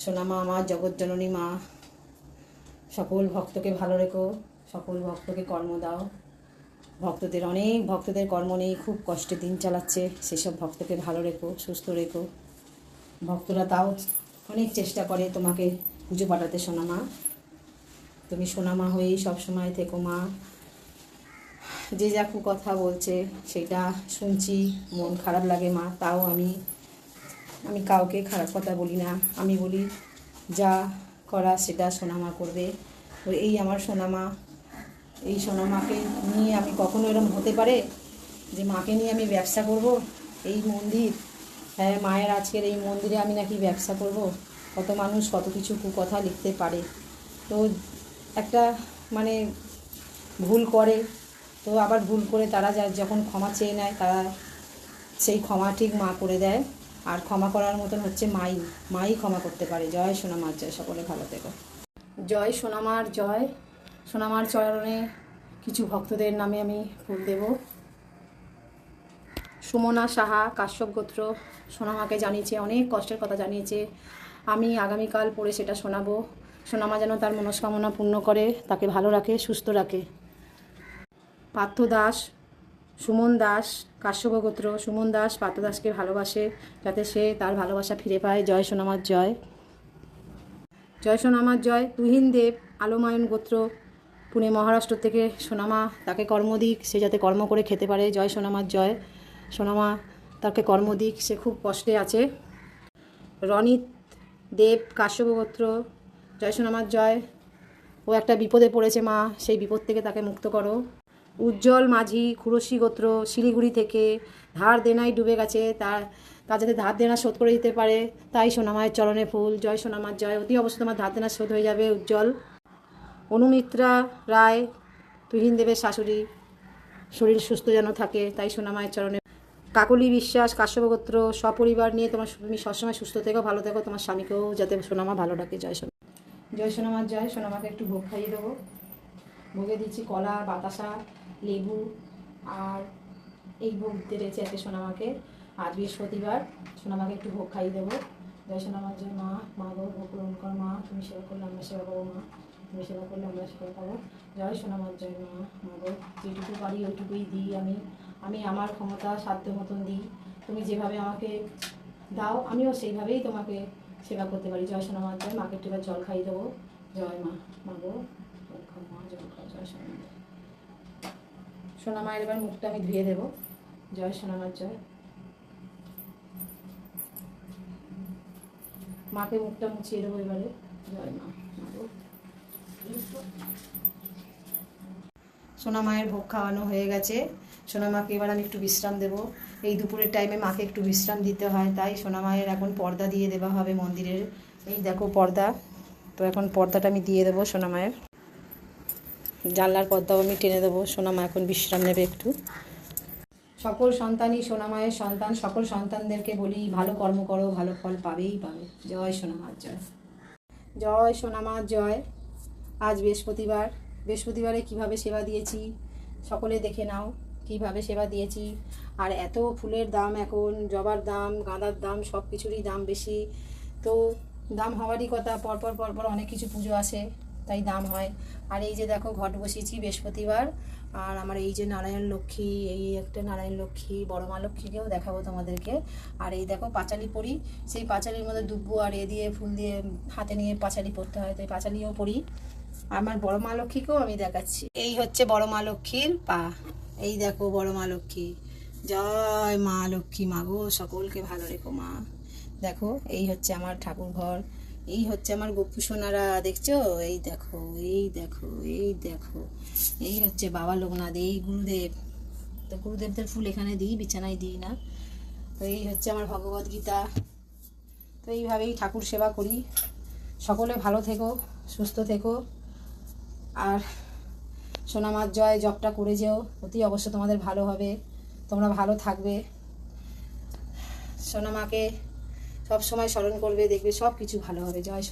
সোনা মা আমার জগৎজননী মা, সকল ভক্তকে ভালো রেখো, সকল ভক্তকে কর্ম দাও। অনেক ভক্তদের কর্ম নেই, খুব কষ্টে দিন চালাচ্ছে, সেসব ভক্তকে ভালো রেখো, সুস্থ রেখো। ভক্তরা তাও অনেক চেষ্টা করে তোমাকে পুজো পাঠাতে। সোনা মা, তুমি সোনা মা হয়েই সবসময় থেকো মা। যে যা কথা বলছে সেটা শুনছি, মন খারাপ লাগে মা, তাও আমি কাউকে খারাপ কথা বলি না। আমি বলি যা করা সেটা সোনামা করবে। তো এই আমার সোনামা, এই সোনামাকে নিয়ে আমি কখনো এরকম হতে পারে যে মাকে নিয়ে আমি ব্যবসা করব? এই মন্দির, হ্যাঁ মায়ের আজকের এই মন্দিরে আমি নাকি ব্যবসা করব? কত মানুষ কত কিছু কুকথা লিখতে পারে। তো একটা মানে ভুল করে, তো আবার ভুল করে তারা যখন ক্ষমা চেয়ে নেয়, তারা সেই ক্ষমা ঠিক মা করে দেয়। আর ক্ষমা করার মতন হচ্ছে মাই ক্ষমা করতে পারে। জয় সোনামার জয়, সকলে ভালো থেকো। জয় সোনামার জয়। সোনামার চরণে কিছু ভক্তদের নামে আমি ফুল দেব। সুমনা সাহা, কাশ্যপ গোত্র, সোনামাকে জানিয়েছে, অনেক কষ্টের কথা জানিয়েছে। আমি আগামীকাল পড়ে সেটা শোনাবো। সোনামা যেন তার মনস্কামনা পূর্ণ করে, তাকে ভালো রাখে, সুস্থ রাখে। পার্থ দাস, সুমন দাস, কাশ্যপ গোত্র, সুমন দাস পার্থ দাসকে ভালোবাসে, যাতে সে তার ভালোবাসা ফিরে পায়। জয় সোনামার জয়। জয় সোনামার জয়। তুহিন দেব, আলোমায়ন গোত্র, পুনে মহারাষ্ট্র থেকে সোনামা তাকে কর্ম দিক, সে যাতে কর্ম করে খেতে পারে। জয় সোনামার জয়। সোনামা তাকে কর্ম দিক, সে খুব কষ্টে আছে। রনিত দেব, কাশ্যপ গোত্র, জয় সোনামার জয়। ও একটা বিপদে পড়েছে মা, সেই বিপদ থেকে তাকে মুক্ত করো। উজ্জ্বল মাঝি, খুরশি গোত্র, শিলিগুড়ি থেকে, ধার দেনায় ডুবে গেছে, তার যাতে ধার দেনা শোধ করে দিতে পারে, তাই সোনামায়ের চরণে ফুল। জয় সোনামার জয়। অতি অবশ্যই তোমার ধার দেনা শোধ হয়ে যাবে উজ্জ্বল। অনুমিত্রা রায়, তুহিন দেবের শাশুড়ি, শরীর সুস্থ যেন থাকে, তাই সোনামায়ের চরণে। কাকলি বিশ্বাস, কাশ্যপ গোত্র, সপরিবার নিয়ে তুমি সবসময় সুস্থ থেকো, ভালো থেকো, তোমার স্বামীকেও যাতে সোনামা ভালো ডাকে। জয় সোনা। জয় সোনামার জয়। সোনামাকে একটু ভোগ খাইয়ে দেবো। ভোগে দিচ্ছি কলা, বাতাসা, লেবু, আর এই ভোগ দিতে রয়েছে এতে সোনামাকে। আজ বৃহস্পতিবার, সোনামাকে একটু ভোগ খাইয়ে দেবো। জয় সোনামার জয়। মা গো, ভোগ গ্রহণ কর মা, তুমি সেবা করলে আমরা সেবা করবো মা, তুমি সেবা করলে আমরা সেবা পাবো। জয় সোনামার জয়। মা গো, যেটুকু পারি ওইটুকুই দিই আমি আমার ক্ষমতা সাধ্য মতন দিই। তুমি যেভাবে আমাকে দাও, আমিও সেইভাবেই তোমাকে সেবা করতে পারি। জয় সোনামার জয়। মাকে একটু এবার জল খাইয়ে দেবো। জয় মা গো, জল খাও মা, জল খাও। জয় সোনামা। সোনামায়ের এবার মুখটা আমি ধুয়ে দেবো। জয় সোনামার জয়। মাকে মুখটা মুছিয়ে দেবো এবারে। জয় মা গো। সোনামায়ের ভোগ খাওয়ানো হয়ে গেছে। সোনামাকে এবার আমি একটু বিশ্রাম দেবো। এই দুপুরের টাইমে মাকে একটু বিশ্রাম দিতে হয়, তাই সোনামায়ের এখন পর্দা দিয়ে দেওয়া হবে মন্দিরের। এই দেখো পর্দা, তো এখন পর্দাটা আমি দিয়ে দেবো সোনামায়ের। জানলার পর্দাও আমি টেনে দেবো। সোনামা এখন বিশ্রাম নেবে একটু। সকল সন্তানই সোনামায়ের সন্তান। সকল সন্তানদেরকে বলি ভালো কর্ম করো, ভালো ফল পাবেই পাবে। জয় সোনামার জয়। জয় সোনামার জয়। আজ বৃহস্পতিবারে কিভাবে সেবা দিয়েছি সকলে দেখে নাও, কিভাবে সেবা দিয়েছি। আর এত ফুলের দাম এখন, জবার দাম, গাঁদার দাম, সব কিছুরই দাম বেশি। তো দাম হওয়ারই কথা, পরপর অনেক কিছু পুজো আসে, তাই দাম হয়। আর এই যে দেখো ঘট বসিয়েছি বৃহস্পতিবার, আর আমার এই যে নারায়ণ লক্ষ্মী, এই একটা নারায়ণ লক্ষ্মী, বড় মা লক্ষ্মীকেও দেখাবো তোমাদেরকে। আর এই দেখো পাঁচালি পরি, সেই পাঁচালির মধ্যে দুব্বো আর দিয়ে ফুল দিয়ে হাতে নিয়ে পাঁচালি পরতে হয়, তাই পাঁচালিও পরি। আমার বড় মা লক্ষ্মীকেও আমি দেখাচ্ছি। এই হচ্ছে বড় মা লক্ষ্মীর পা। এই দেখো বড় মা লক্ষ্মী। জয় মা লক্ষ্মী। মা গো, সকলকে ভালো রেখো মা। দেখো এই হচ্ছে আমার ঠাকুর ঘর, এই হচ্ছে আমার গোপু সোনারা, দেখছো? এই দেখো এই দেখো এই দেখো, এই হচ্ছে বাবা লোকনাথ, এই গুরুদেব। তো গুরুদেবদের ফুল এখানে দিই, বিছানায় দিই না। তো এই হচ্ছে আমার ভগবদ গীতা। তো এইভাবেই ঠাকুর সেবা করি। সকলে ভালো থেকো, সুস্থ থেকো। আর সোনামার জয় জপটা করে যেও, অতি অবশ্য তোমাদের ভালো হবে, তোমরা ভালো থাকবে। সোনামাকে সব সময় স্মরণ করবে, দেখবে সব কিছু ভালো হবে। জয়।